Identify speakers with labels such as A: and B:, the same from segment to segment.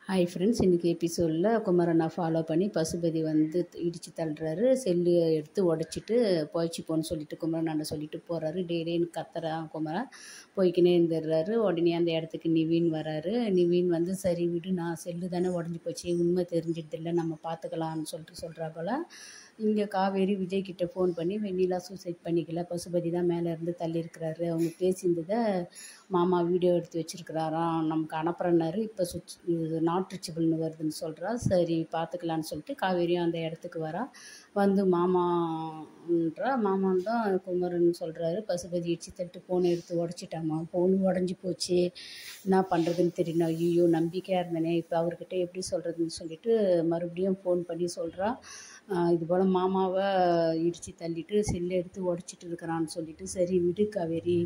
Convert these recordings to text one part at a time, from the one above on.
A: Hi friends, இன்றைக்கி எபிசோடில் குமரனை ஃபாலோ பண்ணி பசுபதி வந்து இடித்து தள்ளுறாரு. செல்லு எடுத்து உடச்சிட்டு போயிடுச்சு போன்னு சொல்லிட்டு குமரனாண்ட சொல்லிட்டு போகிறாரு. டெய்லின்னு கத்துறான் குமரன். போய்க்கினே இருந்துடுறாரு. உடனே அந்த இடத்துக்கு நிவின் வராரு. நிவின் வந்து சரி விடு, நான் செல்லு தானே உடஞ்சி போச்சு, உண்மை தெரிஞ்சிடுதில்ல, நம்ம பார்த்துக்கலான்னு சொல்லிட்டு சொல்கிறா போல். இங்கே காவேரி விஜய் கிட்டே ஃபோன் பண்ணி வெண்ணிலா சூசைட் பண்ணிக்கல, பசுபதி தான் மேலே இருந்து தள்ளியிருக்கிறாரு, அவங்க பேசியிருந்ததை மாமா வீடியோ எடுத்து வச்சுருக்கிறாராம், நமக்கு அனுப்புகிறனாரு, இப்போ இது நாட் ரீச்சபிள்னு வருதுன்னு சொல்கிறா. சரி பார்த்துக்கலான்னு சொல்லிட்டு காவேரியும் அந்த இடத்துக்கு வரா. வந்து மாமான்றா. மாமான் தான் குமரன் சொல்கிறாரு, பசுபதி இடிச்சு தட்டு ஃபோனை எடுத்து உடச்சிட்டாமா, ஃபோனு உடஞ்சி போச்சு, என்ன பண்ணுறதுன்னு தெரியல, ஐயோ நம்பிக்கையாக இருந்தேனே, இப்போ அவர்கிட்ட எப்படி சொல்கிறதுன்னு சொல்லிட்டு மறுபடியும் ஃபோன் பண்ணி சொல்கிறா. இது போல் மாமாவை இடித்து தள்ளிட்டு செல்லு எடுத்து உடச்சிட்டு இருக்கிறான்னு சொல்லிட்டு, சரி விடு காவேரி,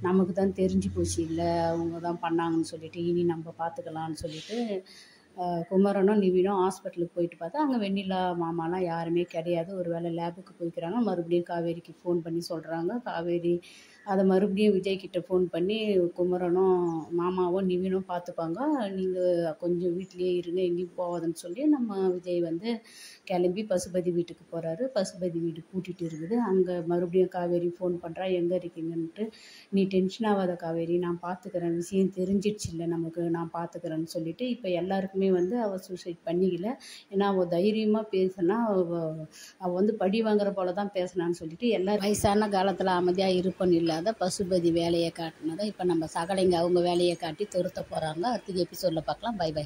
A: நமக்கு தான் தெரிஞ்சு போச்சு இல்லை, அவங்க தான் பண்ணாங்கன்னு சொல்லிட்டு, இனி நம்ம பார்த்துக்கலான்னு சொல்லிட்டு குமரனும் நிவினும் ஹாஸ்பிட்டலுக்கு போயிட்டு பார்த்தா அங்கே வெண்ணிலா மாமாலாம் யாருமே கிடையாது. ஒரு வேளை லேபுக்கு போய்க்கிறாங்க. மறுபடியும் காவேரிக்கு ஃபோன் பண்ணி சொல்கிறாங்க. காவேரி அதை மறுபடியும் விஜய்கிட்ட ஃபோன் பண்ணி, குமரனும் மாமாவும் நிவினும் பார்த்துப்பாங்க, நீங்கள் கொஞ்சம் வீட்லேயே இருங்க, எங்கேயும் போகாதுன்னு சொல்லி நம்ம விஜய் வந்து கிளம்பி பசுபதி வீட்டுக்கு போகிறாரு. பசுபதி வீடு பூட்டிகிட்டு இருக்குது. அங்கே மறுபடியும் காவேரி ஃபோன் பண்ணுறா, எங்கே இருக்கீங்கன்ட்டு. நீ டென்ஷன் ஆகாத காவேரி, நான் பார்த்துக்கிறேன், விஷயம் தெரிஞ்சிடுச்சு இல்லை நமக்கு, நான் பார்த்துக்கிறேன்னு சொல்லிட்டு இப்போ எல்லாருக்குமே வந்து அவள் சூசைட் பண்ணிக்கல. ஏன்னா அவள் தைரியமாக பேசினா, அவள் வந்து படி வாங்குற போல தான் பேசினான்னு சொல்லிட்டு எல்லோரும் வயசான காலத்தில் அமைதியாக இருப்பன்னு இல்லாத பசுபதி வேலையை காட்டினதை இப்போ நம்ம சகலைங்க அவங்க வேலையை காட்டி துரத்த போகிறாங்க. அடுத்த எபிசோடில் பார்க்கலாம். Bye by.